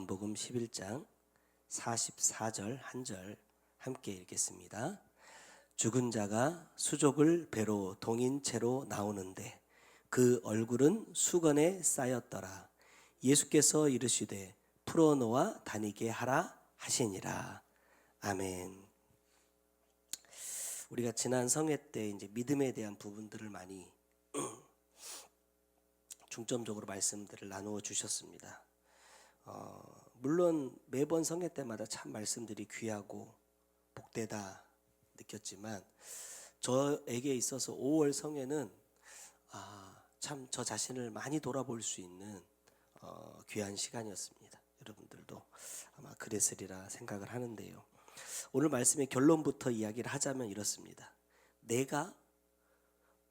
요한복음 11장 44절 한 절 함께 읽겠습니다. 죽은 자가 수족을 배로 동인 채로 나오는데 그 얼굴은 수건에 쌓였더라. 예수께서 이르시되 풀어놓아 다니게 하라 하시니라. 아멘. 우리가 지난 성회 때 이제 믿음에 대한 부분들을 많이 중점적으로 말씀들을 나누어 주셨습니다. 물론 매번 성회 때마다 참 말씀들이 귀하고 복되다 느꼈지만 저에게 있어서 5월 성회는 참 저 자신을 많이 돌아볼 수 있는 귀한 시간이었습니다. 여러분들도 아마 그랬으리라 생각을 하는데요. 오늘 말씀의 결론부터 이야기를 하자면 이렇습니다. 내가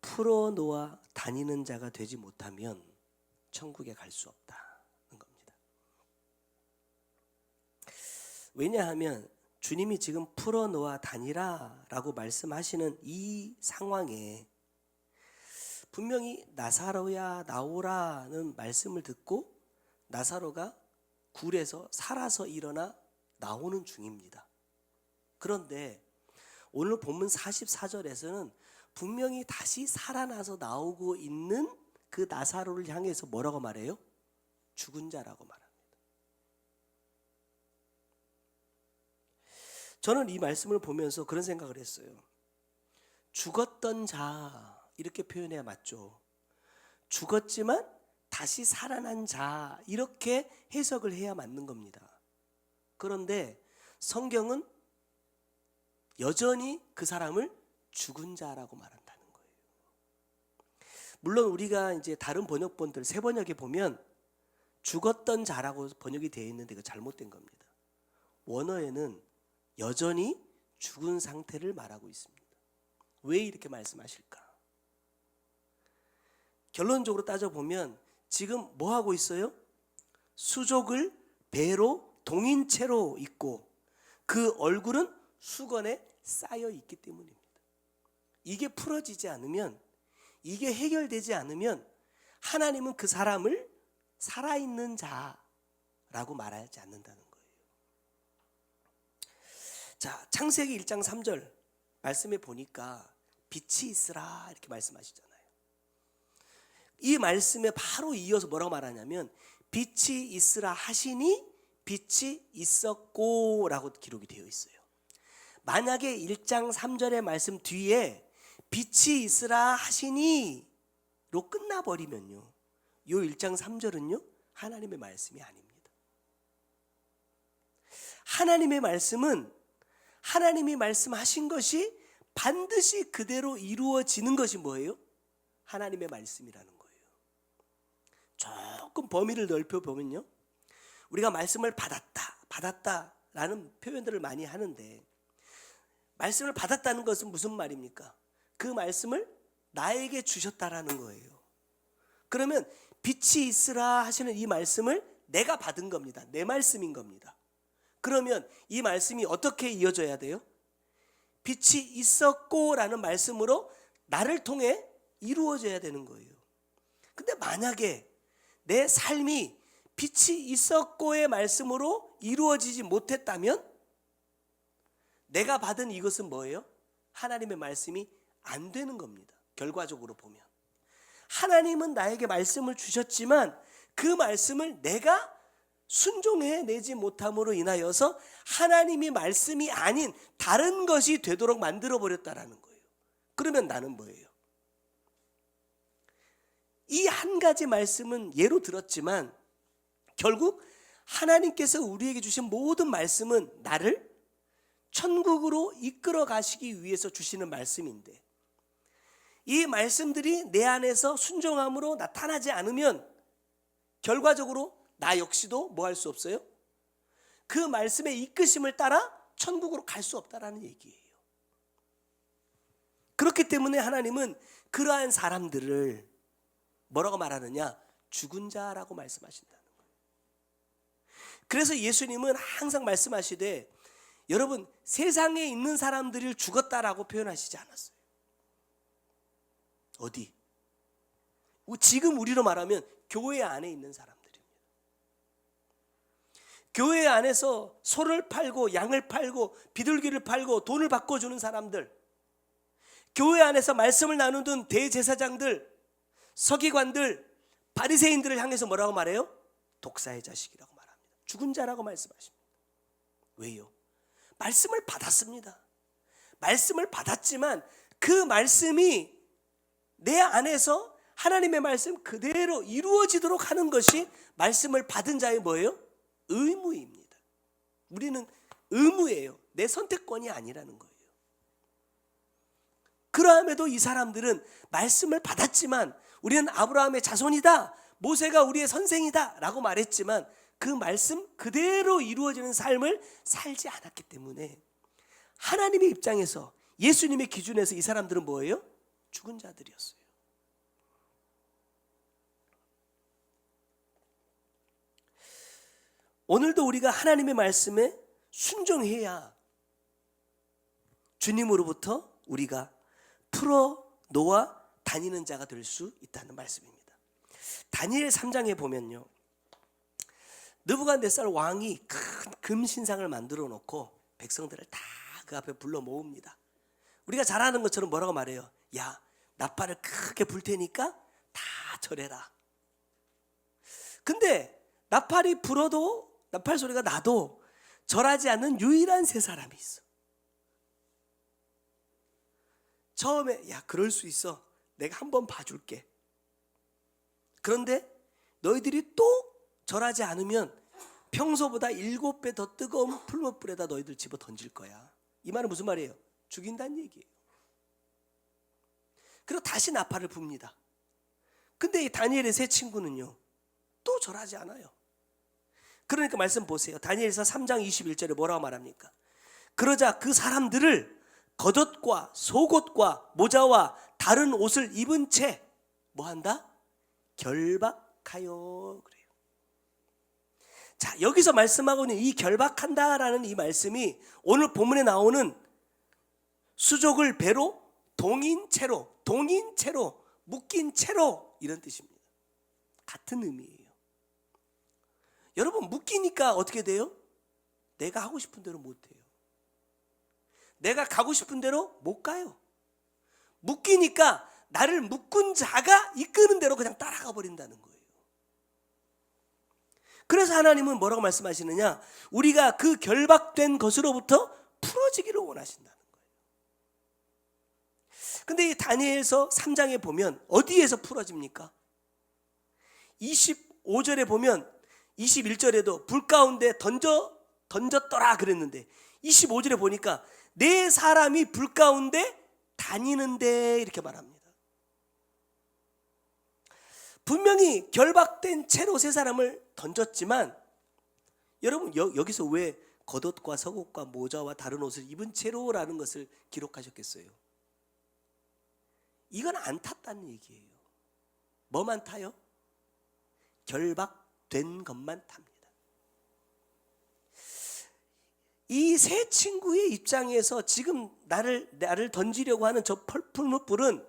풀어놓아 다니는 자가 되지 못하면 천국에 갈 수 없다는 겁니다. 왜냐하면 주님이 지금 풀어놓아 다니라 라고 말씀하시는 이 상황에 분명히 나사로야 나오라는 말씀을 듣고 나사로가 굴에서 살아서 일어나 나오는 중입니다. 그런데 오늘 본문 44절에서는 분명히 다시 살아나서 나오고 있는 그 나사로를 향해서 뭐라고 말해요? 죽은 자라고 말합니다. 저는 이 말씀을 보면서 그런 생각을 했어요. 죽었던 자 이렇게 표현해야 맞죠. 죽었지만 다시 살아난 자 이렇게 해석을 해야 맞는 겁니다. 그런데 성경은 여전히 그 사람을 죽은 자라고 말한다는 거예요. 물론 우리가 이제 다른 번역본들 새 번역에 보면 죽었던 자라고 번역이 되어 있는데 이거 잘못된 겁니다. 원어에는 여전히 죽은 상태를 말하고 있습니다. 왜 이렇게 말씀하실까? 결론적으로 따져보면 지금 뭐 하고 있어요? 수족을 배로 동인 채로 있고 그 얼굴은 수건에 쌓여 있기 때문입니다. 이게 풀어지지 않으면, 이게 해결되지 않으면 하나님은 그 사람을 살아있는 자라고 말하지 않는다는 거예요. 자, 창세기 1장 3절 말씀에 보니까 빛이 있으라 이렇게 말씀하시잖아요. 이 말씀에 바로 이어서 뭐라고 말하냐면 빛이 있으라 하시니 빛이 있었고 라고 기록이 되어 있어요. 만약에 1장 3절의 말씀 뒤에 빛이 있으라 하시니 로 끝나버리면요, 요 1장 3절은요 하나님의 말씀이 아닙니다. 하나님의 말씀은 하나님이 말씀하신 것이 반드시 그대로 이루어지는 것이 뭐예요? 하나님의 말씀이라는 거예요. 조금 범위를 넓혀보면요, 우리가 말씀을 받았다라는 표현들을 많이 하는데, 말씀을 받았다는 것은 무슨 말입니까? 그 말씀을 나에게 주셨다라는 거예요. 그러면 빛이 있으라 하시는 이 말씀을 내가 받은 겁니다. 내 말씀인 겁니다. 그러면 이 말씀이 어떻게 이어져야 돼요? 빛이 있었고 라는 말씀으로 나를 통해 이루어져야 되는 거예요. 근데 만약에 내 삶이 빛이 있었고의 말씀으로 이루어지지 못했다면 내가 받은 이것은 뭐예요? 하나님의 말씀이 안 되는 겁니다. 결과적으로 보면 하나님은 나에게 말씀을 주셨지만 그 말씀을 내가 순종해내지 못함으로 인하여서 하나님이 말씀이 아닌 다른 것이 되도록 만들어버렸다라는 거예요. 그러면 나는 뭐예요? 이 한 가지 말씀은 예로 들었지만 결국 하나님께서 우리에게 주신 모든 말씀은 나를 천국으로 이끌어 가시기 위해서 주시는 말씀인데, 이 말씀들이 내 안에서 순종함으로 나타나지 않으면 결과적으로 나 역시도 뭐 할 수 없어요? 그 말씀의 이끄심을 따라 천국으로 갈 수 없다라는 얘기예요. 그렇기 때문에 하나님은 그러한 사람들을 뭐라고 말하느냐? 죽은 자라고 말씀하신다는 거예요. 그래서 예수님은 항상 말씀하시되, 여러분 세상에 있는 사람들을 죽었다라고 표현하시지 않았어요. 어디? 지금 우리로 말하면 교회 안에 있는 사람들입니다. 교회 안에서 소를 팔고 양을 팔고 비둘기를 팔고 돈을 바꿔주는 사람들, 교회 안에서 말씀을 나누던 대제사장들, 서기관들, 바리새인들을 향해서 뭐라고 말해요? 독사의 자식이라고 말합니다. 죽은 자라고 말씀하십니다. 왜요? 말씀을 받았습니다. 말씀을 받았지만 그 말씀이 내 안에서 하나님의 말씀 그대로 이루어지도록 하는 것이 말씀을 받은 자의 뭐예요? 의무입니다. 우리는 의무예요. 내 선택권이 아니라는 거예요. 그러함에도 이 사람들은 말씀을 받았지만 우리는 아브라함의 자손이다, 모세가 우리의 선생이다 라고 말했지만 그 말씀 그대로 이루어지는 삶을 살지 않았기 때문에 하나님의 입장에서, 예수님의 기준에서 이 사람들은 뭐예요? 죽은 자들이었어요. 오늘도 우리가 하나님의 말씀에 순종해야 주님으로부터 우리가 풀어놓아 다니는 자가 될 수 있다는 말씀입니다. 다니엘 3장에 보면요, 느부갓네살 왕이 큰 금신상을 만들어 놓고 백성들을 다 그 앞에 불러 모읍니다. 우리가 잘 아는 것처럼 뭐라고 말해요? 야, 나팔을 크게 불 테니까 다 절해라. 근데 나팔이 불어도, 나팔 소리가 나도 절하지 않는 유일한 세 사람이 있어. 처음에 야, 그럴 수 있어, 내가 한번 봐줄게. 그런데 너희들이 또 절하지 않으면 평소보다 7배 더 뜨거운 풀무불에다 너희들 집어 던질 거야. 이 말은 무슨 말이에요? 죽인다는 얘기예요. 그리고 다시 나팔을 붑니다. 근데 이 다니엘의 세 친구는요, 또 절하지 않아요. 그러니까 말씀 보세요. 다니엘서 3장 21절에 뭐라고 말합니까? 그러자 그 사람들을 겉옷과 속옷과 모자와 다른 옷을 입은 채 뭐한다? 결박하여 그래요. 자, 여기서 말씀하고 있는 이 결박한다라는 이 말씀이 오늘 본문에 나오는 수족을 배로 동인 채로 묶인 채로 이런 뜻입니다. 같은 의미예요. 여러분, 묶이니까 어떻게 돼요? 내가 하고 싶은 대로 못 해요. 내가 가고 싶은 대로 못 가요. 묶이니까 나를 묶은 자가 이끄는 대로 그냥 따라가 버린다는 거예요. 그래서 하나님은 뭐라고 말씀하시느냐? 우리가 그 결박된 것으로부터 풀어지기를 원하신다는 거예요. 근데 이 다니엘서 3장에 보면 어디에서 풀어집니까? 25절에 보면 21절에도 불 가운데 던졌더라 그랬는데 25절에 보니까 네 사람이 불 가운데 다니는데 이렇게 말합니다. 분명히 결박된 채로 세 사람을 던졌지만 여러분, 여기서 왜 겉옷과 속옷과 모자와 다른 옷을 입은 채로라는 것을 기록하셨겠어요? 이건 안 탔다는 얘기예요. 뭐만 타요? 결박된 것만 탑니다. 이 세 친구의 입장에서 지금 나를 던지려고 하는 저 풀무불은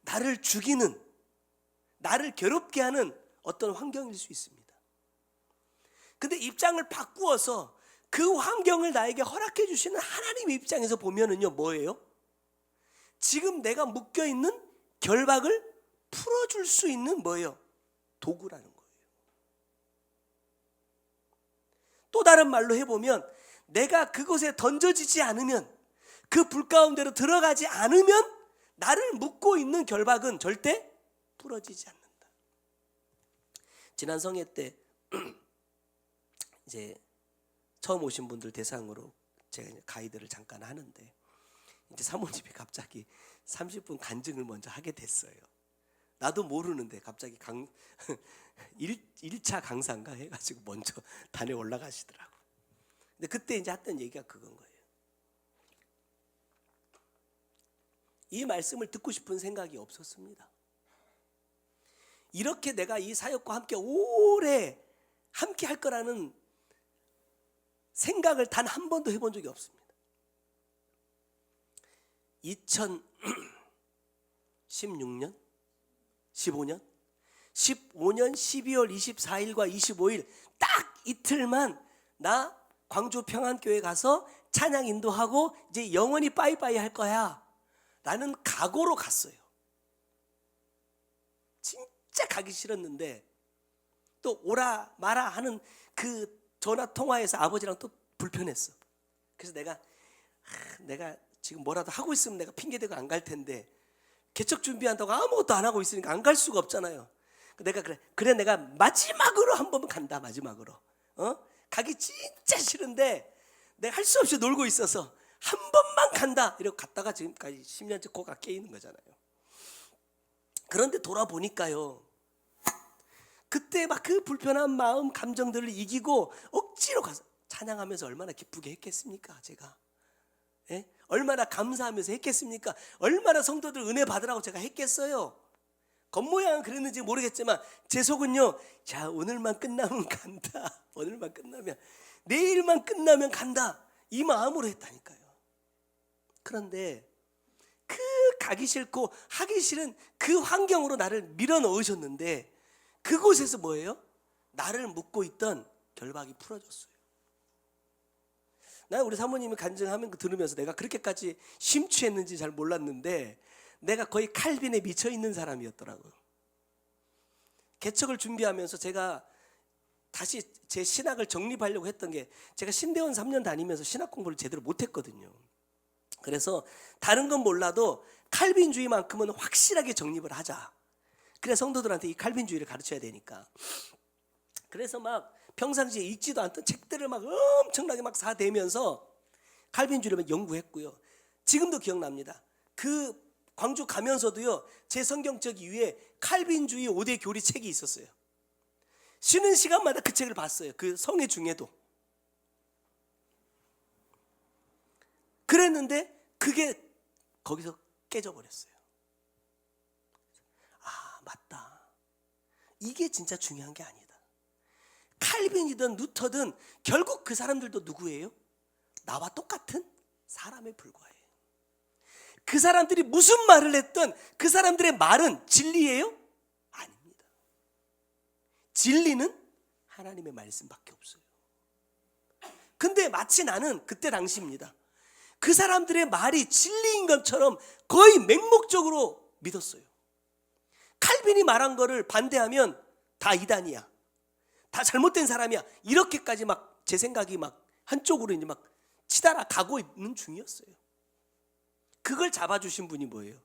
나를 죽이는, 나를 괴롭게 하는 어떤 환경일 수 있습니다. 근데 입장을 바꾸어서 그 환경을 나에게 허락해 주시는 하나님의 입장에서 보면은요, 뭐예요? 지금 내가 묶여 있는 결박을 풀어줄 수 있는 뭐예요? 도구라는 거예요. 또 다른 말로 해보면 내가 그곳에 던져지지 않으면, 그 불 가운데로 들어가지 않으면 나를 묶고 있는 결박은 절대 풀어지지 않는다. 지난 성회 때 이제 처음 오신 분들 대상으로 제가 가이드를 잠깐 하는데 이제 사모님이 갑자기 30분 간증을 먼저 하게 됐어요. 나도 모르는데 갑자기 1차 강사인가 해가지고 먼저 단에 올라가시더라고. 근데 그때 이제 했던 얘기가 그건 거예요. 이 말씀을 듣고 싶은 생각이 없었습니다. 이렇게 내가 이 사역과 함께 오래 함께 할 거라는 생각을 단 한 번도 해본 적이 없습니다. 2016년? 15년 12월 24일과 25일 딱 이틀만 나 광주 평안교회 가서 찬양 인도하고 이제 영원히 빠이빠이 할 거야 라는 각오로 갔어요. 진짜 가기 싫었는데 또 오라 마라 하는 그 전화 통화에서 아버지랑 또 불편했어. 그래서 내가 지금 뭐라도 하고 있으면 내가 핑계대고 안 갈 텐데 개척 준비한다고 아무것도 안 하고 있으니까 안 갈 수가 없잖아요. 내가 그래 내가 마지막으로 한 번만 간다. 마지막으로 가기 진짜 싫은데 내가 할 수 없이 놀고 있어서 한 번만 간다 이러고 갔다가 지금까지 10년째 코가 깨 있는 거잖아요. 그런데 돌아보니까요, 그때 막 그 불편한 마음 감정들을 이기고 억지로 가서 찬양하면서 얼마나 기쁘게 했겠습니까? 제가 얼마나 감사하면서 했겠습니까? 얼마나 성도들 은혜 받으라고 제가 했겠어요? 겉모양은 그랬는지 모르겠지만 제 속은요, 자 오늘만 끝나면 간다, 오늘만 끝나면, 내일만 끝나면 간다, 이 마음으로 했다니까요. 그런데 그 가기 싫고 하기 싫은 그 환경으로 나를 밀어넣으셨는데 그곳에서 뭐예요? 나를 묶고 있던 결박이 풀어졌어요. 난 우리 사모님이 간증하면 들으면서 내가 그렇게까지 심취했는지 잘 몰랐는데 내가 거의 칼빈에 미쳐 있는 사람이었더라고요. 개척을 준비하면서 제가 다시 제 신학을 정립하려고 했던 게, 제가 신대원 3년 다니면서 신학 공부를 제대로 못했거든요. 그래서 다른 건 몰라도 칼빈주의만큼은 확실하게 정립을 하자. 그래 성도들한테 이 칼빈주의를 가르쳐야 되니까. 그래서 막 평상시에 읽지도 않던 책들을 막 엄청나게 막 사대면서 칼빈주의를 연구했고요. 지금도 기억납니다. 그 광주 가면서도요, 제 성경책 위에 칼빈주의 5대 교리 책이 있었어요. 쉬는 시간마다 그 책을 봤어요. 그 성회 중에도. 그랬는데 그게 거기서 깨져버렸어요. 아, 맞다. 이게 진짜 중요한 게 아니다. 칼빈이든 루터든 결국 그 사람들도 누구예요? 나와 똑같은 사람에 불과해요. 그 사람들이 무슨 말을 했든 그 사람들의 말은 진리예요? 아닙니다. 진리는 하나님의 말씀밖에 없어요. 근데 마치 나는 그때 당시입니다, 그 사람들의 말이 진리인 것처럼 거의 맹목적으로 믿었어요. 칼빈이 말한 거를 반대하면 다 이단이야, 다 잘못된 사람이야, 이렇게까지 막 제 생각이 막 한쪽으로 이제 막 치달아 가고 있는 중이었어요. 그걸 잡아주신 분이 뭐예요?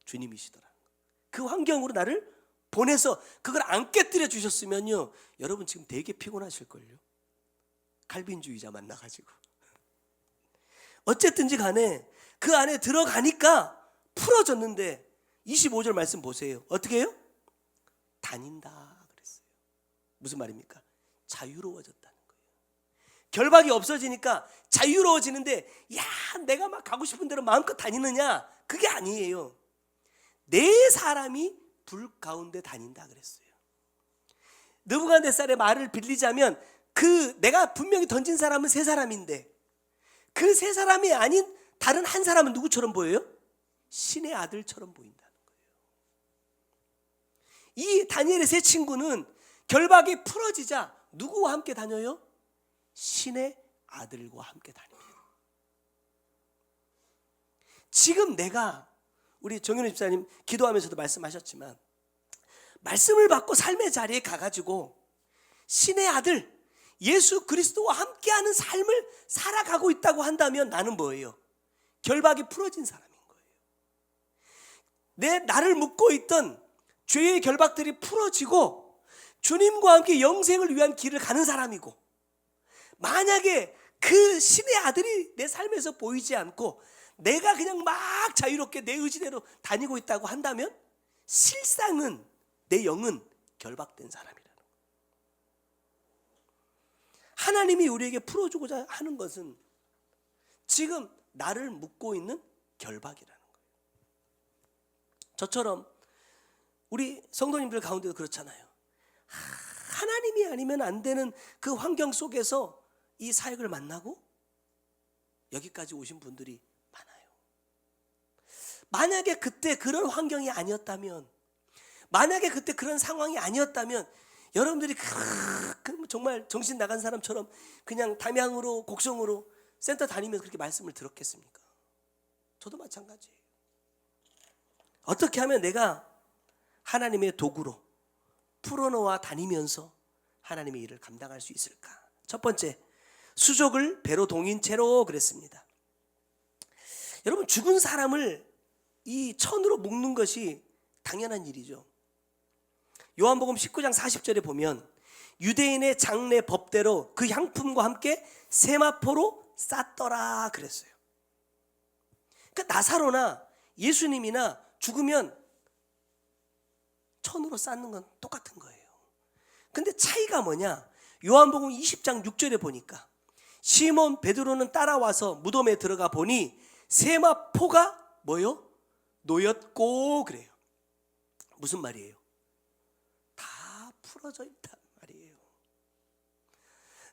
주님이시더라고요. 그 환경으로 나를 보내서 그걸 안 깨뜨려 주셨으면요, 여러분 지금 되게 피곤하실걸요. 칼빈주의자 만나가지고. 어쨌든지 간에 그 안에 들어가니까 풀어졌는데 25절 말씀 보세요. 어떻게 해요? 다닌다 그랬어요. 무슨 말입니까? 자유로워졌다는 거예요. 결박이 없어지니까 자유로워지는데, 야 내가 막 가고 싶은 대로 마음껏 다니느냐? 그게 아니에요. 내 사람이 불 가운데 다닌다 그랬어요. 느부갓네살의 말을 빌리자면, 그 내가 분명히 던진 사람은 세 사람인데 그 세 사람이 아닌 다른 한 사람은 누구처럼 보여요? 신의 아들처럼 보인다는 거예요. 이 다니엘의 세 친구는 결박이 풀어지자 누구와 함께 다녀요? 신의 아들과 함께 다닙니다. 지금 내가, 우리 정윤우 집사님 기도하면서도 말씀하셨지만, 말씀을 받고 삶의 자리에 가가지고 신의 아들 예수 그리스도와 함께하는 삶을 살아가고 있다고 한다면 나는 뭐예요? 결박이 풀어진 사람인 거예요. 나를 묶고 있던 죄의 결박들이 풀어지고 주님과 함께 영생을 위한 길을 가는 사람이고, 만약에 그 신의 아들이 내 삶에서 보이지 않고 내가 그냥 막 자유롭게 내 의지대로 다니고 있다고 한다면 실상은 내 영은 결박된 사람이라는 거예요. 하나님이 우리에게 풀어주고자 하는 것은 지금 나를 묶고 있는 결박이라는 거예요. 저처럼 우리 성도님들 가운데도 그렇잖아요. 하나님이 아니면 안 되는 그 환경 속에서 이 사역을 만나고 여기까지 오신 분들이 많아요. 만약에 그때 그런 환경이 아니었다면, 만약에 그때 그런 상황이 아니었다면 여러분들이 정말 정신 나간 사람처럼 그냥 담양으로 곡성으로 센터 다니면서 그렇게 말씀을 들었겠습니까? 저도 마찬가지예요. 어떻게 하면 내가 하나님의 도구로 풀어놓아 다니면서 하나님의 일을 감당할 수 있을까? 첫 번째, 수족을 배로 동인 채로 그랬습니다. 여러분, 죽은 사람을 이 천으로 묶는 것이 당연한 일이죠. 요한복음 19장 40절에 보면 유대인의 장례 법대로 그 향품과 함께 세마포로 쌌더라 그랬어요. 그러니까 나사로나 예수님이나 죽으면 천으로 쌓는 건 똑같은 거예요. 근데 차이가 뭐냐? 요한복음 20장 6절에 보니까 시몬 베드로는 따라와서 무덤에 들어가 보니 세마포가 뭐요? 놓였고 그래요. 무슨 말이에요? 다 풀어져 있단 말이에요.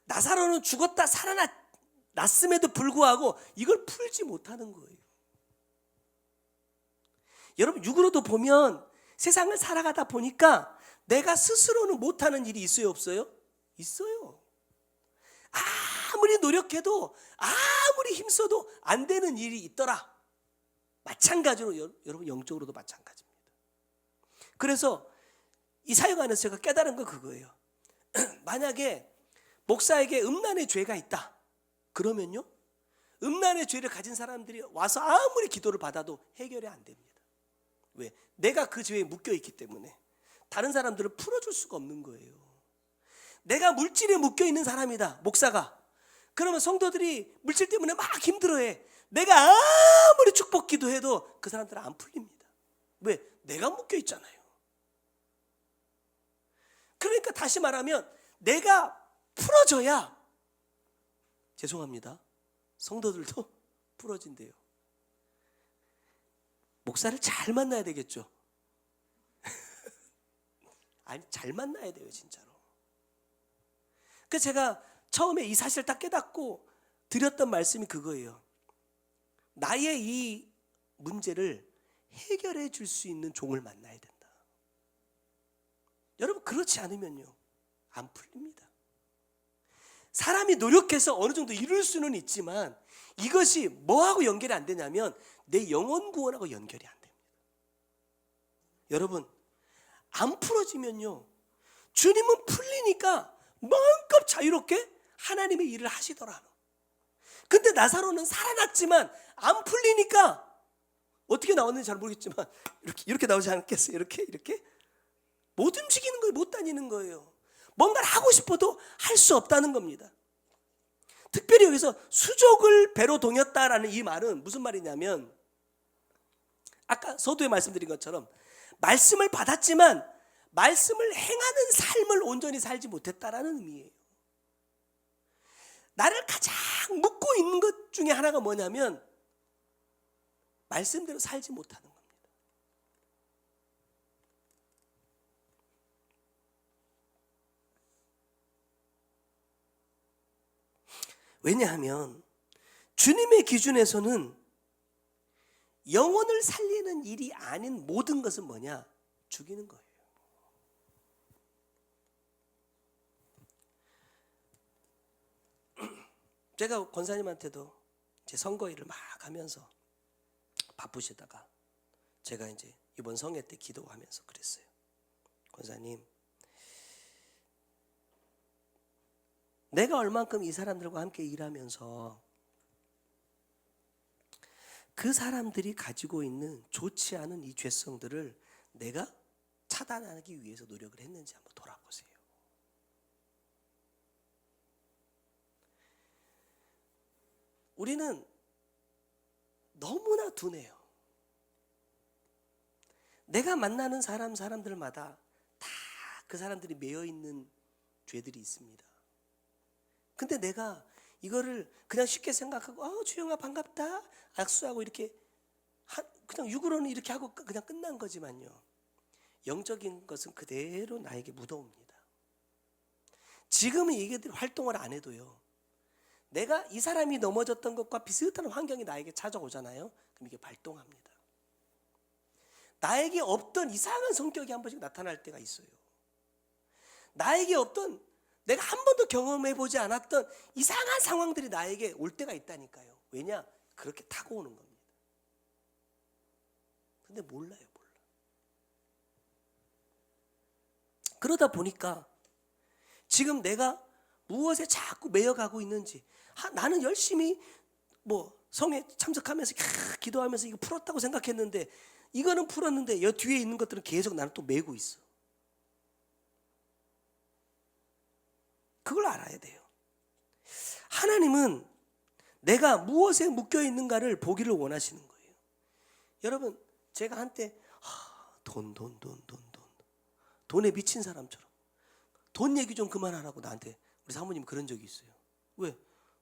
나사로는 죽었다 살아났음에도 불구하고 이걸 풀지 못하는 거예요. 여러분, 육으로도 보면 세상을 살아가다 보니까 내가 스스로는 못하는 일이 있어요, 없어요? 있어요. 아무리 노력해도 아무리 힘써도 안 되는 일이 있더라. 마찬가지로 여러분 영적으로도 마찬가지입니다. 그래서 이 사역 안에서 제가 깨달은 거 그거예요. 만약에 목사에게 음란의 죄가 있다 그러면요, 음란의 죄를 가진 사람들이 와서 아무리 기도를 받아도 해결이 안 됩니다. 왜? 내가 그 죄에 묶여 있기 때문에 다른 사람들을 풀어줄 수가 없는 거예요. 내가 물질에 묶여 있는 사람이다, 목사가. 그러면 성도들이 물질 때문에 막 힘들어해. 내가 아무리 축복 기도해도 그 사람들은 안 풀립니다. 왜? 내가 묶여 있잖아요. 그러니까 다시 말하면 내가 풀어져야, 죄송합니다, 성도들도 풀어진대요. 목사를 잘 만나야 되겠죠. 아니, 잘 만나야 돼요, 진짜로. 그래서 제가 처음에 이 사실을 딱 깨닫고 드렸던 말씀이 그거예요. 나의 이 문제를 해결해 줄 수 있는 종을 만나야 된다. 여러분, 그렇지 않으면요, 안 풀립니다. 사람이 노력해서 어느 정도 이룰 수는 있지만 이것이 뭐하고 연결이 안 되냐면 내 영혼 구원하고 연결이 안 됩니다. 여러분, 안 풀어지면요, 주님은 풀리니까 마음껏 자유롭게 하나님의 일을 하시더라. 근데 나사로는 살아났지만 안 풀리니까 어떻게 나왔는지 잘 모르겠지만 이렇게 나오지 않겠어요? 이렇게 못 움직이는 거예요. 못 다니는 거예요. 뭔가를 하고 싶어도 할 수 없다는 겁니다. 특별히 여기서 수족을 배로 동였다라는 이 말은 무슨 말이냐면, 아까 서두에 말씀드린 것처럼 말씀을 받았지만 말씀을 행하는 삶을 온전히 살지 못했다라는 의미예요. 나를 가장 묶고 있는 것 중에 하나가 뭐냐면 말씀대로 살지 못하는 겁니다. 왜냐하면 주님의 기준에서는 영혼을 살리는 일이 아닌 모든 것은 뭐냐? 죽이는 거예요. 제가 권사님한테도 제 선거 일을 막 하면서 바쁘시다가 제가 이제 이번 성회 때 기도하면서 그랬어요. 권사님, 내가 얼만큼 이 사람들과 함께 일하면서 그 사람들이 가지고 있는 좋지 않은 이 죄성들을 내가 차단하기 위해서 노력을 했는지 한번 돌아보세요. 우리는 너무나 둔해요. 내가 만나는 사람들마다 다 그 사람들이 매여 있는 죄들이 있습니다. 근데 내가 이거를 그냥 쉽게 생각하고 주영아 반갑다 악수하고 이렇게 그냥 육으로는 이렇게 하고 그냥 끝난 거지만요, 영적인 것은 그대로 나에게 묻어옵니다. 지금은 이게 활동을 안 해도요, 내가 이 사람이 넘어졌던 것과 비슷한 환경이 나에게 찾아오잖아요. 그럼 이게 발동합니다. 나에게 없던 이상한 성격이 한 번씩 나타날 때가 있어요. 나에게 없던, 내가 한 번도 경험해보지 않았던 이상한 상황들이 나에게 올 때가 있다니까요. 왜냐? 그렇게 타고 오는 겁니다. 근데 몰라요. 그러다 보니까 지금 내가 무엇에 자꾸 매여가고 있는지, 나는 열심히 성에 참석하면서 기도하면서 이거 풀었다고 생각했는데, 이거는 풀었는데 여 뒤에 있는 것들은 계속 나는 또 메고 있어. 그걸 알아야 돼요. 하나님은 내가 무엇에 묶여 있는가를 보기를 원하시는 거예요. 여러분, 제가 한때 돈에 미친 사람처럼 돈 얘기 좀 그만하라고 나한테 우리 사모님 그런 적이 있어요. 왜?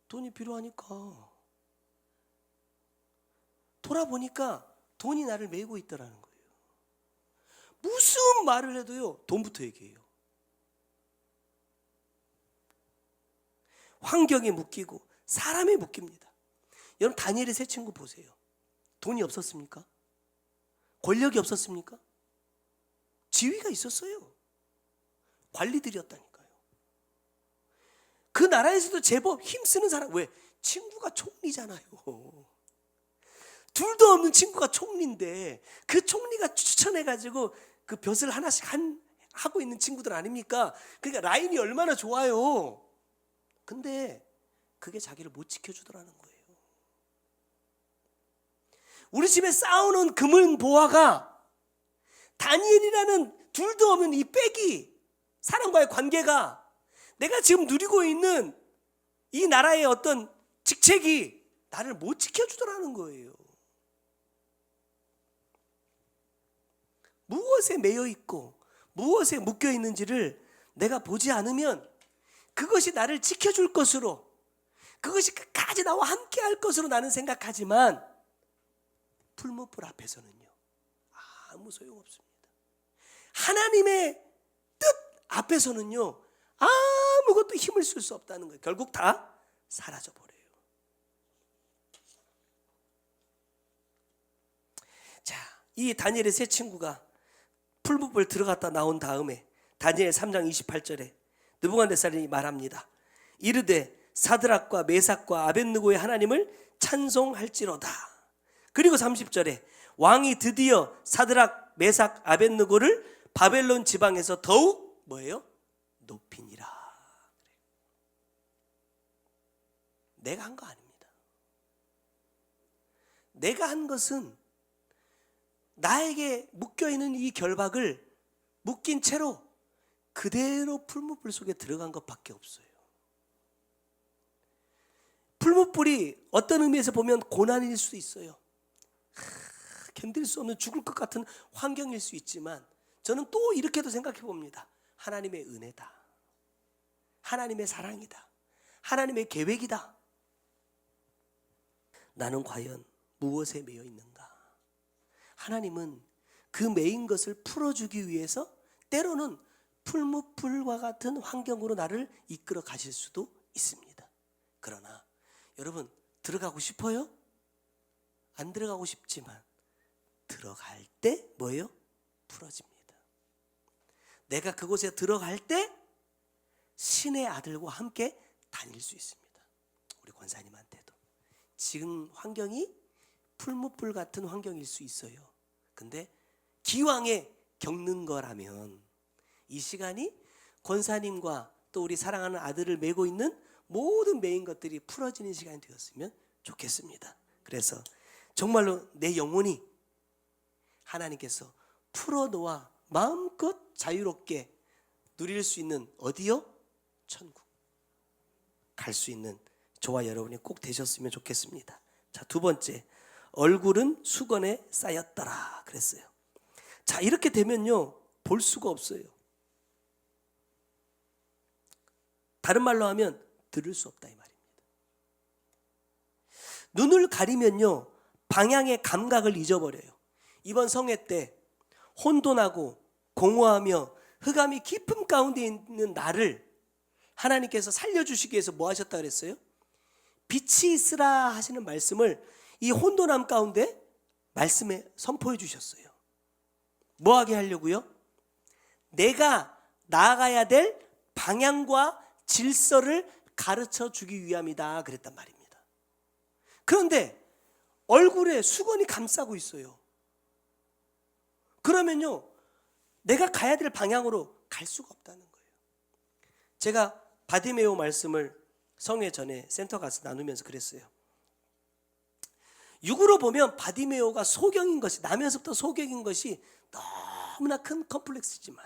돈이 필요하니까. 돌아보니까 돈이 나를 메고 있더라는 거예요. 무슨 말을 해도요, 돈부터 얘기해요. 환경에 묶이고 사람에 묶입니다. 여러분, 다니엘의 세 친구 보세요. 돈이 없었습니까? 권력이 없었습니까? 지위가 있었어요. 관리들이었다니까요. 그 나라에서도 제법 힘쓰는 사람, 왜? 친구가 총리잖아요. 둘도 없는 친구가 총리인데 그 총리가 추천해가지고 그 벼슬 하나씩 하고 있는 친구들 아닙니까? 그러니까 라인이 얼마나 좋아요. 근데 그게 자기를 못 지켜주더라는 거예요. 우리 집에 쌓아놓은 금은 보화가 다니엘이라는 둘도 없는 이 빼기, 사람과의 관계가 내가 지금 누리고 있는 이 나라의 어떤 직책이 나를 못 지켜주더라는 거예요. 무엇에 매여 있고 무엇에 묶여 있는지를 내가 보지 않으면 그것이 나를 지켜줄 것으로, 그것이 끝까지 나와 함께 할 것으로 나는 생각하지만 풀무불 앞에서는요, 아무 소용없습니다. 하나님의 뜻 앞에서는요, 아무것도 힘을 쓸 수 없다는 거예요. 결국 다 사라져버려요. 자, 이 다니엘의 세 친구가 풀무불 들어갔다 나온 다음에 다니엘 3장 28절에 느부갓네살이 말합니다. 이르되 사드락과 메삭과 아벳느고의 하나님을 찬송할지로다. 그리고 30절에 왕이 드디어 사드락, 메삭, 아벳느고를 바벨론 지방에서 더욱 뭐예요? 높이니라. 내가 한 거 아닙니다. 내가 한 것은 나에게 묶여있는 이 결박을 묶인 채로 그대로 풀무불 속에 들어간 것밖에 없어요. 풀무불이 어떤 의미에서 보면 고난일 수 있어요. 견딜 수 없는 죽을 것 같은 환경일 수 있지만 저는 또 이렇게도 생각해 봅니다. 하나님의 은혜다. 하나님의 사랑이다. 하나님의 계획이다. 나는 과연 무엇에 매여 있는가? 하나님은 그 매인 것을 풀어주기 위해서 때로는 풀무불과 같은 환경으로 나를 이끌어 가실 수도 있습니다. 그러나 여러분, 들어가고 싶어요? 안 들어가고 싶지만 들어갈 때 뭐예요? 풀어집니다. 내가 그곳에 들어갈 때 신의 아들과 함께 다닐 수 있습니다. 우리 권사님한테도 지금 환경이 풀무불 같은 환경일 수 있어요. 근데 기왕에 겪는 거라면 이 시간이 권사님과 또 우리 사랑하는 아들을 메고 있는 모든 메인 것들이 풀어지는 시간이 되었으면 좋겠습니다. 그래서 정말로 내 영혼이 하나님께서 풀어놓아 마음껏 자유롭게 누릴 수 있는 어디요? 천국. 갈 수 있는 저와 여러분이 꼭 되셨으면 좋겠습니다. 자, 두 번째, 얼굴은 수건에 쌓였더라 그랬어요. 자, 이렇게 되면요, 볼 수가 없어요. 다른 말로 하면 들을 수 없다 이 말입니다. 눈을 가리면요, 방향의 감각을 잊어버려요. 이번 성회 때 혼돈하고 공허하며 흑암이 깊음 가운데 있는 나를 하나님께서 살려주시기 위해서 뭐 하셨다 그랬어요? 빛이 있으라 하시는 말씀을 이 혼돈함 가운데 말씀에 선포해 주셨어요. 뭐 하게 하려고요? 내가 나아가야 될 방향과 질서를 가르쳐 주기 위함이다 그랬단 말입니다. 그런데 얼굴에 수건이 감싸고 있어요. 그러면요, 내가 가야 될 방향으로 갈 수가 없다는 거예요. 제가 바디메오 말씀을 성회 전에 센터 가서 나누면서 그랬어요. 육으로 보면 바디메오가 소경인 것이, 나면서부터 소경인 것이 너무나 큰 컴플렉스지만,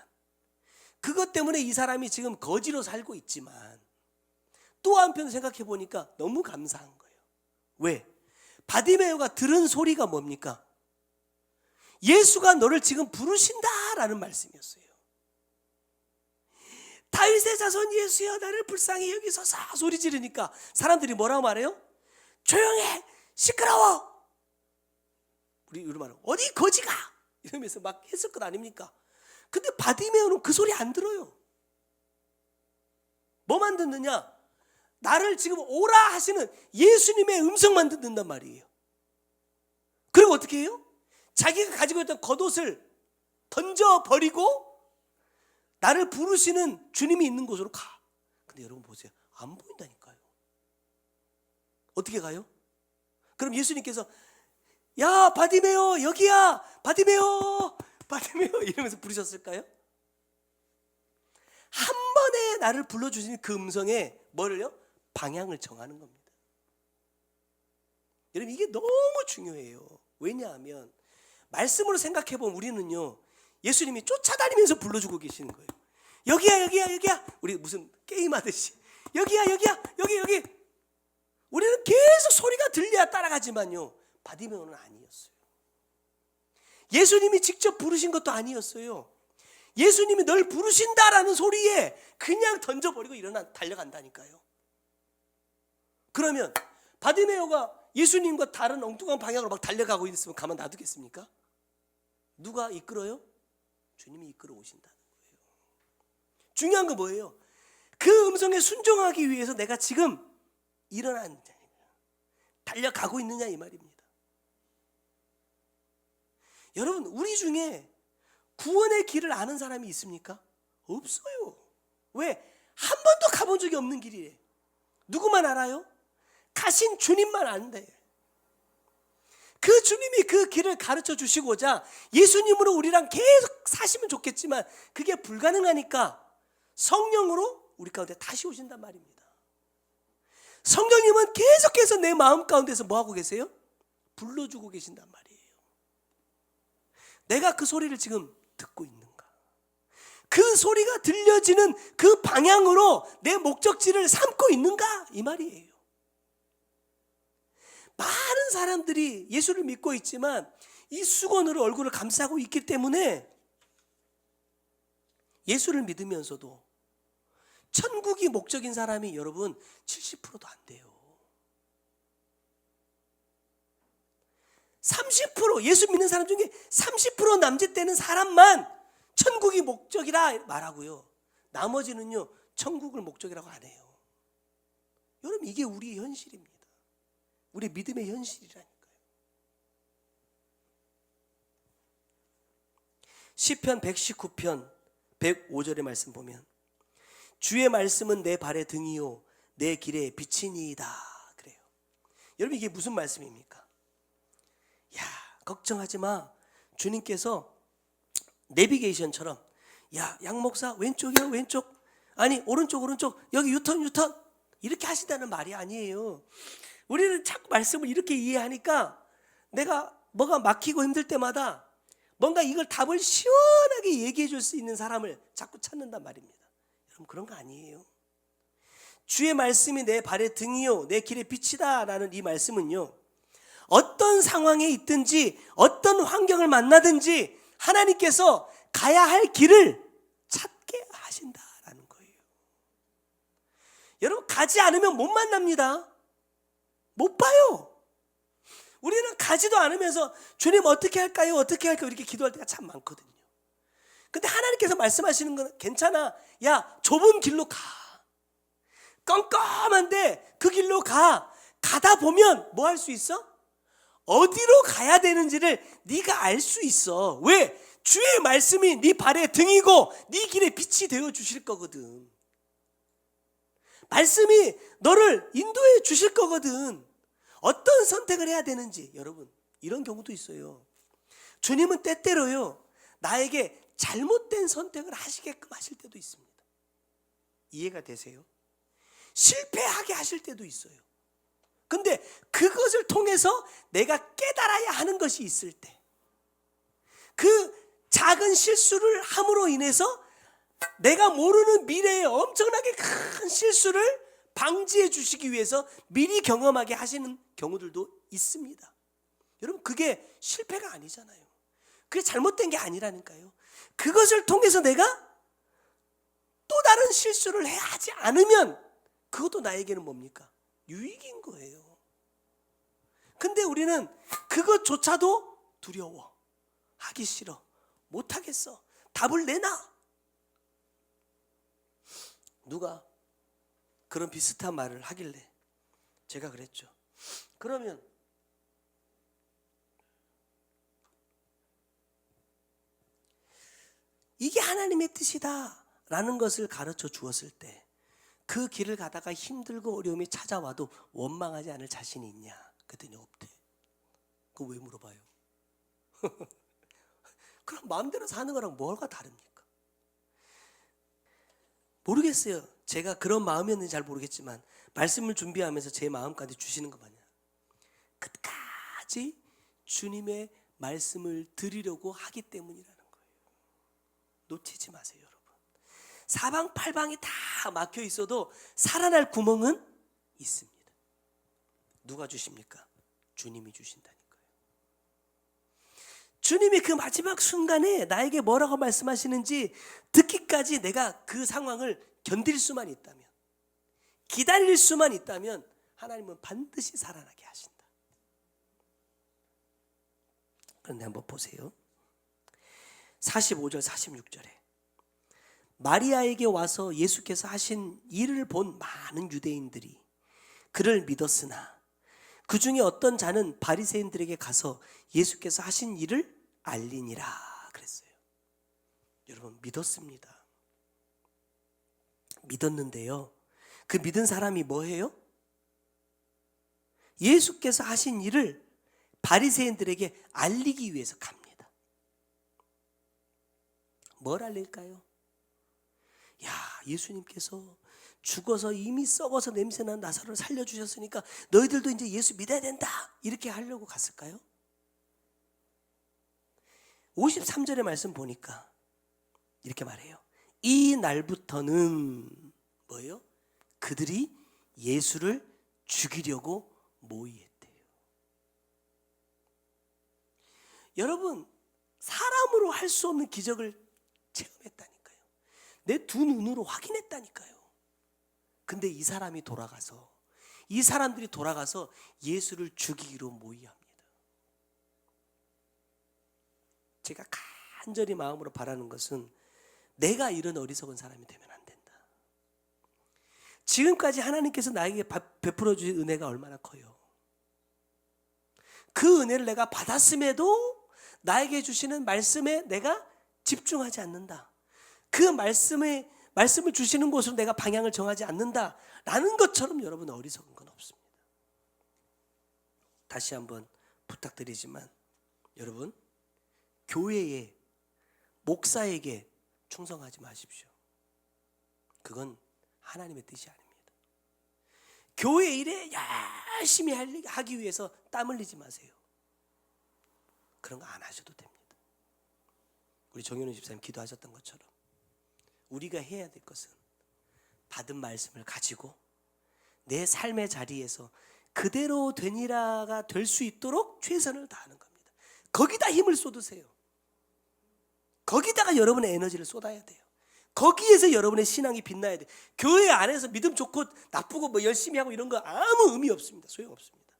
그것 때문에 이 사람이 지금 거지로 살고 있지만, 또 한편 생각해 보니까 너무 감사한 거예요. 왜? 바디메오가 들은 소리가 뭡니까? 예수가 너를 지금 부르신다라는 말씀이었어요. 다윗의 자손 예수여 나를 불쌍히 여기소서 소리 지르니까 사람들이 뭐라고 말해요? 조용해, 시끄러워. 우리로 말하면 어디 거지가 이러면서 막 했을 것 아닙니까? 근데 바디메오는 그 소리 안 들어요. 뭐만 듣느냐? 나를 지금 오라 하시는 예수님의 음성만 듣는단 말이에요. 그리고 어떻게 해요? 자기가 가지고 있던 겉옷을 던져버리고 나를 부르시는 주님이 있는 곳으로 가. 근데 여러분 보세요. 안 보인다니까요. 어떻게 가요? 그럼 예수님께서 야 바디메오 여기야, 바디메오 바디메오 이러면서 부르셨을까요? 한 번에 나를 불러주신 그 음성에 뭐를요? 방향을 정하는 겁니다. 여러분 이게 너무 중요해요. 왜냐하면 말씀으로 생각해보면 우리는요, 예수님이 쫓아다니면서 불러주고 계시는 거예요. 여기야 여기야 여기야. 우리 무슨 게임하듯이 여기야 여기야 여기. 우리는 계속 소리가 들려야 따라가지만요, 바디메오는 아니었어요. 예수님이 직접 부르신 것도 아니었어요. 예수님이 널 부르신다라는 소리에 그냥 던져버리고 달려간다니까요. 그러면 바디메오가 예수님과 다른 엉뚱한 방향으로 막 달려가고 있으면 가만 놔두겠습니까? 누가 이끌어요? 주님이 이끌어 오신다는 거예요. 중요한 건 뭐예요? 그 음성에 순종하기 위해서 내가 지금 일어난 달려가고 있느냐 이 말입니다. 여러분 우리 중에 구원의 길을 아는 사람이 있습니까? 없어요. 왜? 한 번도 가본 적이 없는 길이에요. 누구만 알아요? 가신 주님만 아는데, 그 주님이 그 길을 가르쳐 주시고자 예수님으로 우리랑 계속 사시면 좋겠지만 그게 불가능하니까 성령으로 우리 가운데 다시 오신단 말입니다. 성령님은 계속해서 내 마음 가운데서 뭐하고 계세요? 불러주고 계신단 말이에요. 내가 그 소리를 지금 듣고 있는가? 그 소리가 들려지는 그 방향으로 내 목적지를 삼고 있는가? 이 말이에요. 많은 사람들이 예수를 믿고 있지만 이 수건으로 얼굴을 감싸고 있기 때문에 예수를 믿으면서도 천국이 목적인 사람이 여러분 70%도 안 돼요. 30% 예수 믿는 사람 중에 30% 남짓되는 사람만 천국이 목적이라 말하고요, 나머지는요 천국을 목적이라고 안 해요. 여러분 이게 우리의 현실입니다. 우리 믿음의 현실이라니까요. 시편 119편 105절의 말씀 보면 주의 말씀은 내 발의 등이요 내 길의 빛이니이다 그래요. 여러분 이게 무슨 말씀입니까? 야 걱정하지 마. 주님께서 내비게이션처럼 야 양 목사 왼쪽이야 왼쪽, 아니 오른쪽 여기 유턴 이렇게 하신다는 말이 아니에요. 우리는 자꾸 말씀을 이렇게 이해하니까 내가 뭐가 막히고 힘들 때마다 뭔가 이걸 답을 시원하게 얘기해 줄 수 있는 사람을 자꾸 찾는단 말입니다. 여러분 그런 거 아니에요. 주의 말씀이 내 발의 등이요 내 길의 빛이다 라는 이 말씀은요, 어떤 상황에 있든지 어떤 환경을 만나든지 하나님께서 가야 할 길을 찾게 하신다라는 거예요. 여러분 가지 않으면 못 만납니다. 못 봐요. 우리는 가지도 않으면서 주님 어떻게 할까요? 이렇게 기도할 때가 참 많거든요. 근데 하나님께서 말씀하시는 건 괜찮아. 야 좁은 길로 가. 껌껌한데 그 길로 가. 가다 보면 뭐 할 수 있어? 어디로 가야 되는지를 네가 알 수 있어. 왜? 주의 말씀이 네 발의 등이고 네 길의 빛이 되어 주실 거거든. 말씀이 너를 인도해 주실 거거든. 어떤 선택을 해야 되는지. 여러분, 이런 경우도 있어요. 주님은 때때로요, 나에게 잘못된 선택을 하시게끔 하실 때도 있습니다. 이해가 되세요? 실패하게 하실 때도 있어요. 근데 그것을 통해서 내가 깨달아야 하는 것이 있을 때, 그 작은 실수를 함으로 인해서 내가 모르는 미래에 엄청나게 큰 실수를 방지해 주시기 위해서 미리 경험하게 하시는 경우들도 있습니다. 여러분, 그게 실패가 아니잖아요. 그게 잘못된 게 아니라니까요. 그것을 통해서 내가 또 다른 실수를 하지 않으면 그것도 나에게는 뭡니까? 유익인 거예요. 근데 우리는 그것조차도 두려워, 하기 싫어, 못하겠어, 답을 내놔. 누가 그런 비슷한 말을 하길래 제가 그랬죠. 그러면 이게 하나님의 뜻이다 라는 것을 가르쳐 주었을 때, 그 길을 가다가 힘들고 어려움이 찾아와도 원망하지 않을 자신이 있냐? 그랬더니 없대. 그거 왜 물어봐요? 그럼 마음대로 사는 거랑 뭐가 다릅니까? 모르겠어요. 제가 그런 마음이었는지 잘 모르겠지만 말씀을 준비하면서 제 마음까지 주시는 것 마냥 끝까지 주님의 말씀을 드리려고 하기 때문이라는 거예요. 놓치지 마세요, 여러분. 사방팔방이 다 막혀 있어도 살아날 구멍은 있습니다. 누가 주십니까? 주님이 주신다니까요. 주님이 그 마지막 순간에 나에게 뭐라고 말씀하시는지 듣기까지 내가 그 상황을 견딜 수만 있다면, 기다릴 수만 있다면 하나님은 반드시 살아나게 하신다. 그런데 한번 보세요. 45절 46절에 마리아에게 와서 예수께서 하신 일을 본 많은 유대인들이 그를 믿었으나 그 중에 어떤 자는 바리새인들에게 가서 예수께서 하신 일을 알리니라 그랬어요. 여러분, 믿었습니다. 믿었는데요, 그 믿은 사람이 뭐해요? 예수께서 하신 일을 바리새인들에게 알리기 위해서 갑니다. 뭘 알릴까요? 야, 예수님께서 죽어서 이미 썩어서 냄새나는 나사로를 살려주셨으니까 너희들도 이제 예수 믿어야 된다, 이렇게 하려고 갔을까요? 53절의 말씀 보니까 이렇게 말해요. 이 날부터는 뭐예요? 그들이 예수를 죽이려고 모의했대요. 여러분, 사람으로 할 수 없는 기적을 체험했다니까요. 내 두 눈으로 확인했다니까요. 근데 이 사람들이 돌아가서 예수를 죽이기로 모의합니다. 제가 간절히 마음으로 바라는 것은 내가 이런 어리석은 사람이 되면 안 된다. 지금까지 하나님께서 나에게 베풀어 주신 은혜가 얼마나 커요. 그 은혜를 내가 받았음에도 나에게 주시는 말씀에 내가 집중하지 않는다. 그 말씀을 주시는 곳으로 내가 방향을 정하지 않는다라는 것처럼 여러분, 어리석은 건 없습니다. 다시 한번 부탁드리지만 여러분, 교회에, 목사에게 충성하지 마십시오. 그건 하나님의 뜻이 아닙니다. 교회 일에 열심히 하기 위해서 땀 흘리지 마세요. 그런 거 안 하셔도 됩니다. 우리 정현우 집사님 기도하셨던 것처럼 우리가 해야 될 것은 받은 말씀을 가지고 내 삶의 자리에서 그대로 되니라가 될 수 있도록 최선을 다하는 겁니다. 거기다 힘을 쏟으세요. 거기다가 여러분의 에너지를 쏟아야 돼요. 거기에서 여러분의 신앙이 빛나야 돼요. 교회 안에서 믿음 좋고 나쁘고 뭐 열심히 하고 이런 거 아무 의미 없습니다. 소용없습니다.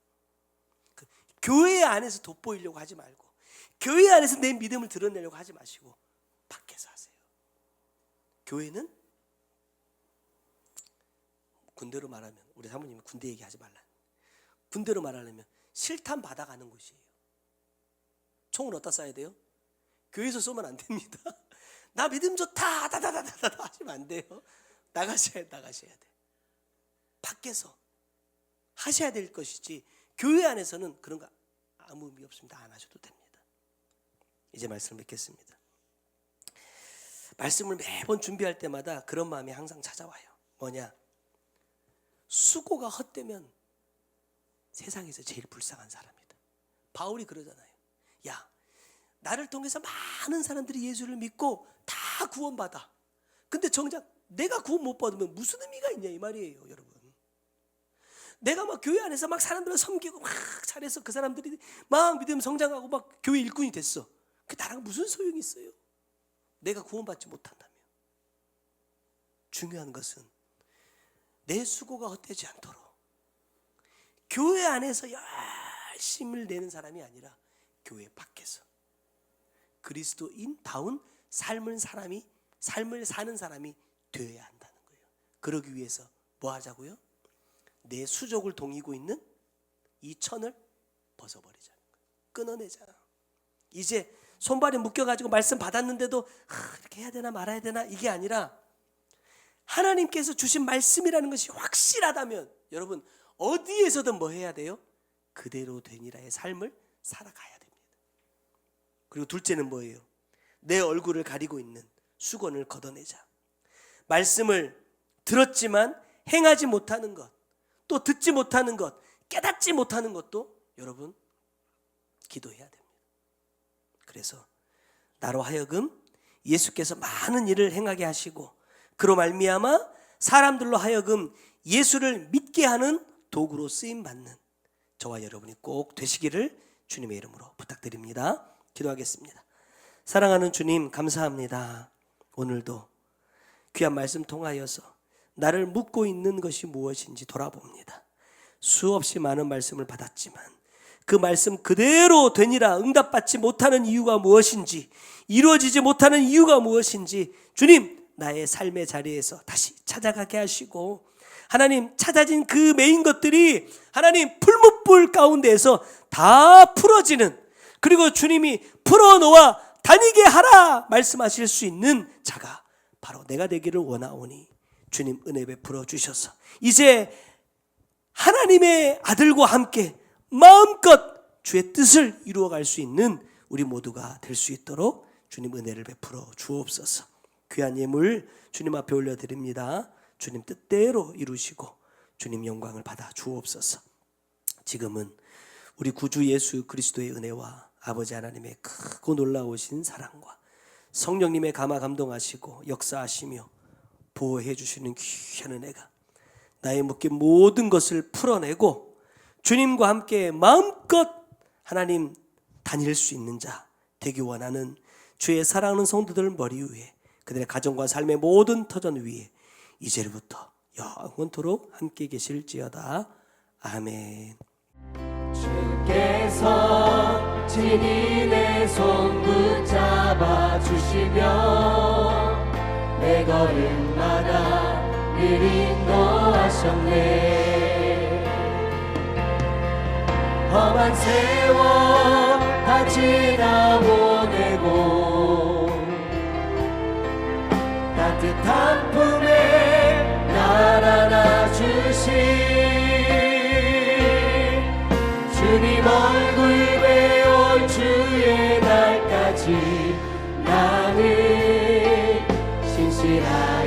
교회 안에서 돋보이려고 하지 말고, 교회 안에서 내 믿음을 드러내려고 하지 마시고 밖에서 하세요. 교회는 군대로 말하면, 우리 사모님이 군대 얘기하지 말라. 군대로 말하려면 실탄 받아가는 곳이에요. 총을 어디다 쏴야 돼요? 교회에서 쏘면 안 됩니다. 나 믿음 좋다 다다다다다 하시면 안 돼요. 나가셔야 돼. 밖에서 하셔야 될 것이지 교회 안에서는 그런 거 아무 의미 없습니다. 안 하셔도 됩니다. 이제 말씀을 맺겠습니다. 말씀을 매번 준비할 때마다 그런 마음이 항상 찾아와요. 뭐냐? 수고가 헛되면 세상에서 제일 불쌍한 사람이다. 바울이 그러잖아요. 야, 나를 통해서 많은 사람들이 예수를 믿고 다 구원받아. 근데 정작 내가 구원 못 받으면 무슨 의미가 있냐 이 말이에요, 여러분. 내가 막 교회 안에서 막 사람들을 섬기고 막 잘해서 그 사람들이 막 믿음 성장하고 막 교회 일꾼이 됐어. 그 나랑 무슨 소용이 있어요? 내가 구원받지 못한다면. 중요한 것은 내 수고가 헛되지 않도록 교회 안에서 열심을 내는 사람이 아니라 교회 밖에서 그리스도인다운 삶을 사는 사람이 되어야 한다는 거예요. 그러기 위해서 뭐 하자고요? 내 수족을 동이고 있는 이 천을 벗어버리자는 거예요. 끊어내자. 이제 손발이 묶여가지고 말씀 받았는데도 이렇게 해야 되나 말아야 되나 이게 아니라 하나님께서 주신 말씀이라는 것이 확실하다면 여러분 어디에서든 뭐 해야 돼요? 그대로 되니라의 삶을 살아가야 됩니다. 그리고 둘째는 뭐예요? 내 얼굴을 가리고 있는 수건을 걷어내자. 말씀을 들었지만 행하지 못하는 것, 또 듣지 못하는 것, 깨닫지 못하는 것도 여러분 기도해야 됩니다. 그래서 나로 하여금 예수께서 많은 일을 행하게 하시고 그로 말미암아 사람들로 하여금 예수를 믿게 하는 도구로 쓰임받는 저와 여러분이 꼭 되시기를 주님의 이름으로 부탁드립니다. 기도하겠습니다. 사랑하는 주님 감사합니다. 오늘도 귀한 말씀 통하여서 나를 묶고 있는 것이 무엇인지 돌아봅니다. 수없이 많은 말씀을 받았지만 그 말씀 그대로 되니라 응답받지 못하는 이유가 무엇인지, 이루어지지 못하는 이유가 무엇인지 주님 나의 삶의 자리에서 다시 찾아가게 하시고 하나님 찾아진 그 메인 것들이 하나님 풀무불 가운데에서 다 풀어지는, 그리고 주님이 풀어놓아 다니게 하라 말씀하실 수 있는 자가 바로 내가 되기를 원하오니 주님 은혜 베풀어 주셔서 이제 하나님의 아들과 함께 마음껏 주의 뜻을 이루어갈 수 있는 우리 모두가 될 수 있도록 주님 은혜를 베풀어 주옵소서. 귀한 예물 주님 앞에 올려드립니다. 주님 뜻대로 이루시고 주님 영광을 받아 주옵소서. 지금은 우리 구주 예수 그리스도의 은혜와 아버지 하나님의 크고 놀라우신 사랑과 성령님의 감화 감동하시고 역사하시며 보호해 주시는 귀한 은혜가 나의 묶인 모든 것을 풀어내고 주님과 함께 마음껏 하나님 다닐 수 있는 자 되기 원하는 주의 사랑하는 성도들 머리 위에, 그들의 가정과 삶의 모든 터전 위에 이제부터 영원토록 함께 계실지어다. 아멘. 주께서 친히 내 손 붙잡아 주시며 내 걸음마다 늘 인도하셨네. 험한 세월 다 지나보내고 따뜻한 품에 날 안아주신 주님 얼굴 배울 주의 날까지 나는 신실한